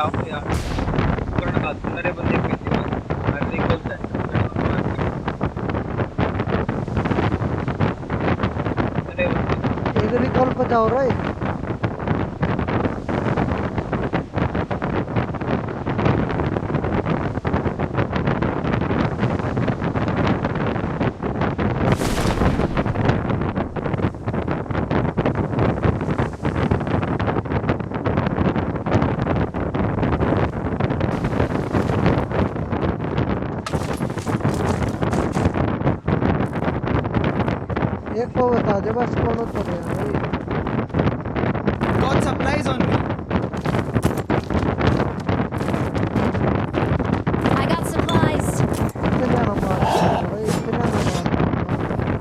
आओ यार पूर्ण बात मेरे बंदे के लिए हार्दिक बोलता है मेरे बंदे एक रिकॉल बचाओ रे एक को बता दे बस कौन उतर रहा है भाई Got supplies on me. I got supplies. इतने ना मार भाई इतने ना मार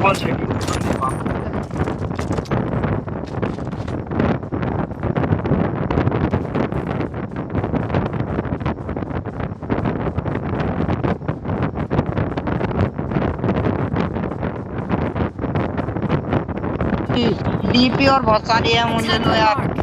कौन से बंदे वहाँ डीपी और बहुत सारी है मुझे Attack लो the यार mark.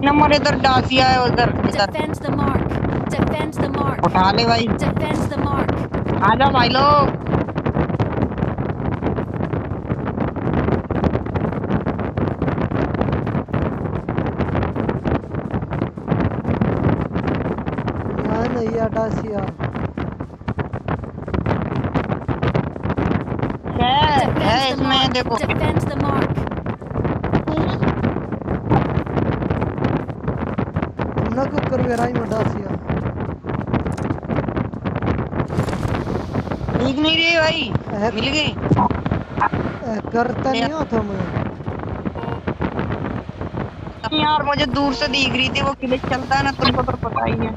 नंबर इधर डासिया है उधर इधर Defend the mark. Defend the mark. उठा ले भाई Defend the mark. आजा भाई लोग यहाँ नहीं अटासिया है Defend the इसमें mark. देखो Defend the mark. तुमने क्यों कर वेराई में अटासिया दिख नहीं रही भाई है। मिल गई करता नहीं हो तुम यार मुझे दूर से दिख रही थी वो क्लिक चलता है ना तुमको तो पता ही है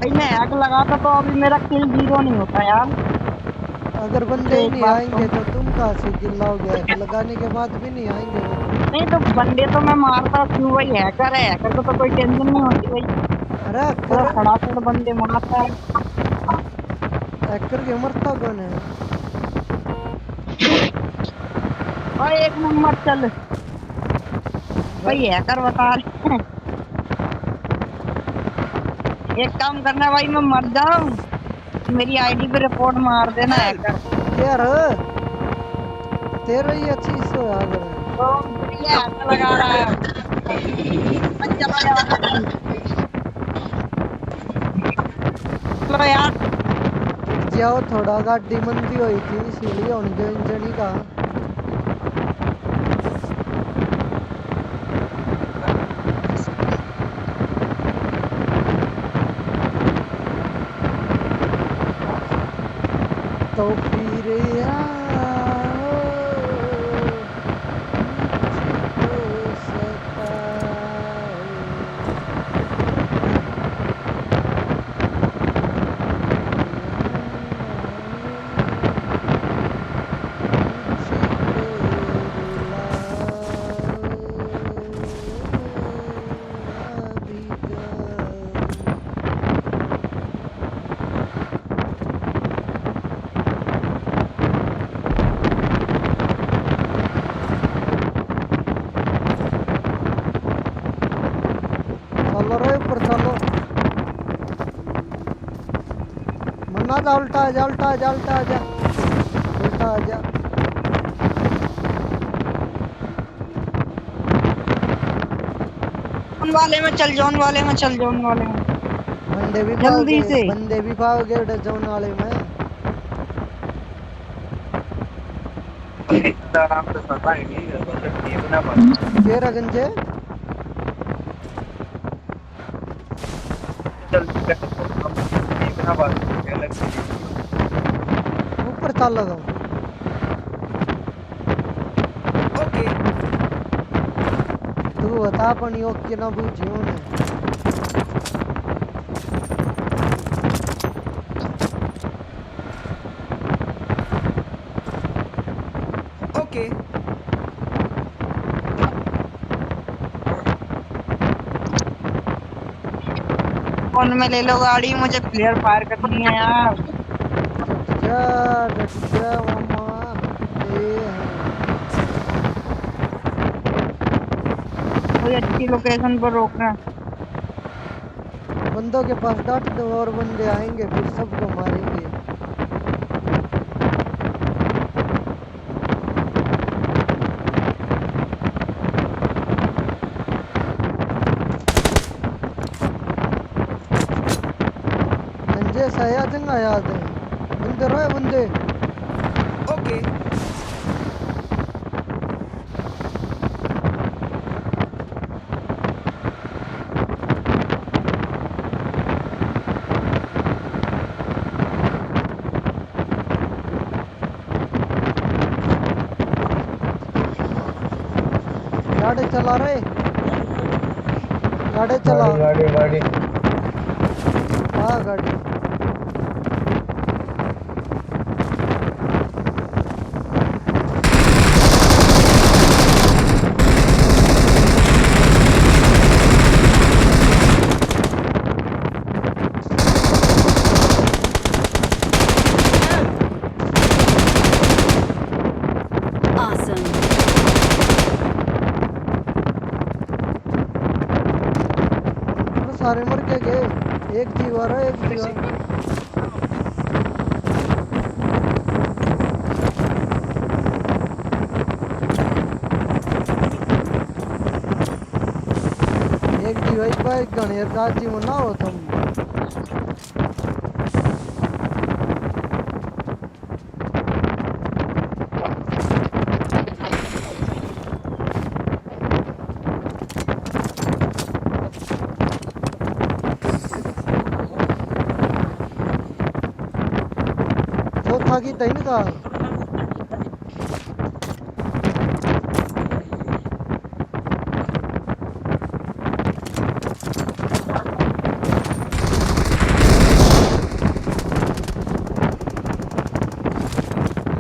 भाई मैं हैक लगाता तो अभी मेरा किल 0 नहीं होता यार अगर बंदे ही एक नहीं बात आएंगे तो तुम कहाँ से चिल्लाओगे लगाने के बाद भी नहीं आएंगे वो। नहीं तो बंदे तो मैं मारता क्यों भाई हैकर को तो कोई टेंशन नहीं होती भाई अरे पूरा कर खड़ा कर बंदे मारता है हैकर के मरता कौन है और एक नंबर चल भाई हैकर बता रहे हैं। एक काम करना भाई मैं मर जाऊं मेरी आईडी पे रिपोर्ट मार देना हैकर यार तेरा ही अच्छी सो अगर तो ये हैकर लगा रहा है चलो यार चलो यार जाओ थोड़ा गाड़ी मंदी हुई थी इसीलिए उनके इंजनी का तो फिर आओ, मुझको सताओ। चलो रे ऊपर चलो मन्ना जा उल्टा आजा उल्टा आजा उल्टा आजा उल्टा आजा जोन वाले में चल जोन वाले में चल जोन वाले में बंदे भी जल्दी पाओगे से। बंदे भी पाओगे जोन वाले में इतना आराम से सता ही नहीं है तो टीम ना बन तेरा गंजे चल टीम ना बन अलग ऊपर चल लगा Okay. तू बता अपनी ओके ना बूझियो ने Okay. फोन में ले लो गाड़ी मुझे फ्लेयर फायर करनी है यार डट जा मामा ये है कोई अच्छी लोकेशन पर रोकना बंदों के पास डट दो और बंदे आएंगे फिर सबको मारेंगे गंजे सया चंगा याद है बंदे रोए बंदे Okay. गाड़ी चला रहे गाड़ी चला गाड़ी हाँ गाड़ी Awesome. सारे मर के गए, एक जीव आ रहा है, एक जीव आ रहा है। एक जीव आई भाई गणेर रात जीव ना हो तुम। चौथा की तैन का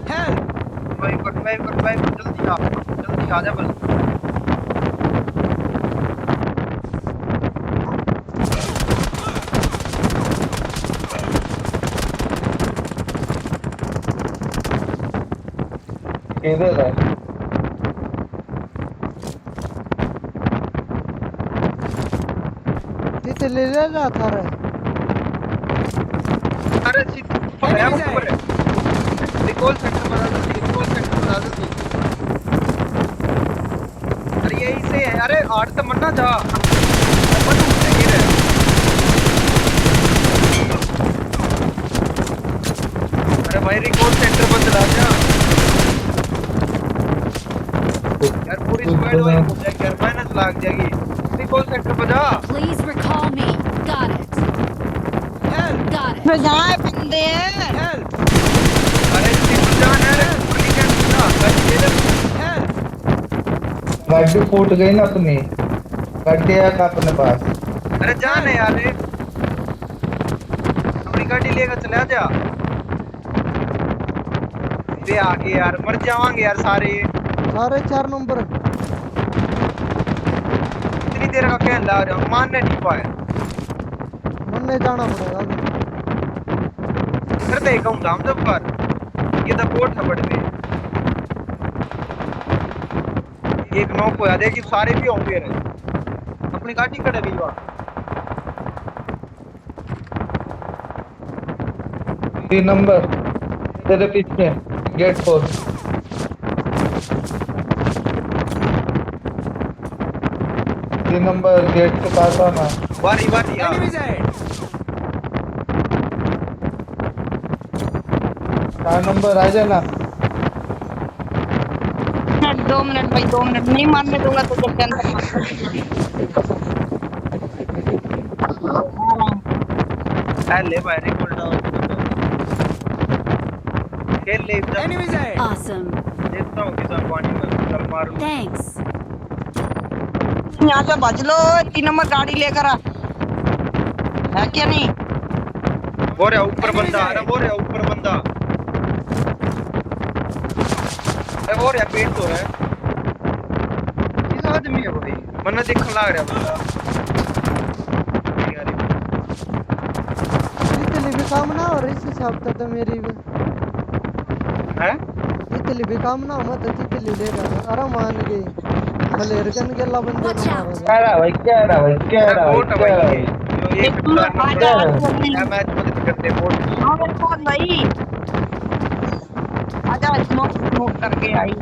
Help! भाई जल्दी आ जा बस। किधर है? तितली ले रहा था रे। अरे ऊपर है ऊपर है। रिकॉल सेंटर बना दो, रिकॉल सेंटर बना दो। अरे यही से है। अरे आठ तो मरना जा। अपन ऊपर गिर है। अरे भाई रिकॉल सेंटर पर चला जा। यार पूरी स्क्वाड वही हो जाएगी यार, माइनस लाग जाएगी। रिकॉल सेंटर पर जा। Please recall me. Got it. Help! Got it. पे जाए बंदे हैं। Help! अरे सिंपल जान है। पूरी कैंप ना कर दे। Help! गाड़ी फूट गई ना अपनी, गाड़ी है का अपने पास। अरे जान है यार, अपनी गाड़ी लेकर चला जा। सीधे आगे यार, मर जावांगे यार सारे। सारे 4 नंबर इतनी देर का क्या ला रहा हूँ, मानने नहीं पाए। मरने जाना पड़ेगा अभी। फिर देखा हूँ हम जब पर ये तो कोट है बड़े में। एक नौ को याद है कि सारे भी होंगे रे। अपनी गाड़ी खड़े गई वहाँ। 3 नंबर तेरे पीछे गेट 4। 3 नंबर गेट के पास आना। वारी वारी यार। Enemies ahead! 4 नंबर आ जाना। 2 मिनट भाई, 2 मिनट नहीं मारने दूंगा तो जब के अंदर ले भाई रिकॉल डाउन। खेल ले एकदम। Enemies ahead! Awesome. देखता हूँ किस पानी में चल मारूं। Thanks. यहाँ से बच लो। 3 नंबर गाड़ी लेकर आ है क्या नहीं? वो रे ऊपर बंदा आ रहा, वो रे ऊपर बंदा। अरे वो रे पेट तो है। किस आदमी है भाई? मन्ना देखने लग रहा है बंदा। तितली भी काम ना हो रही इस हिसाब से तो मेरी भी। हैं? तितली भी काम ना हो, मैं तो तितली ले रहा था। अरे मान गई मलेर गन के ला बंदे Watch ने out. मारा क्या रहा भाई, क्या रहा भाई, क्या रहा भाई, वोट है क्या रहा भाई। भाई। जो एक एक मिनट, चार आजा, नंबर आजा। है, मैच मदद करते हैं वोट। हाँ मेरे पास भाई आजा, स्मोक स्मोक करके आई।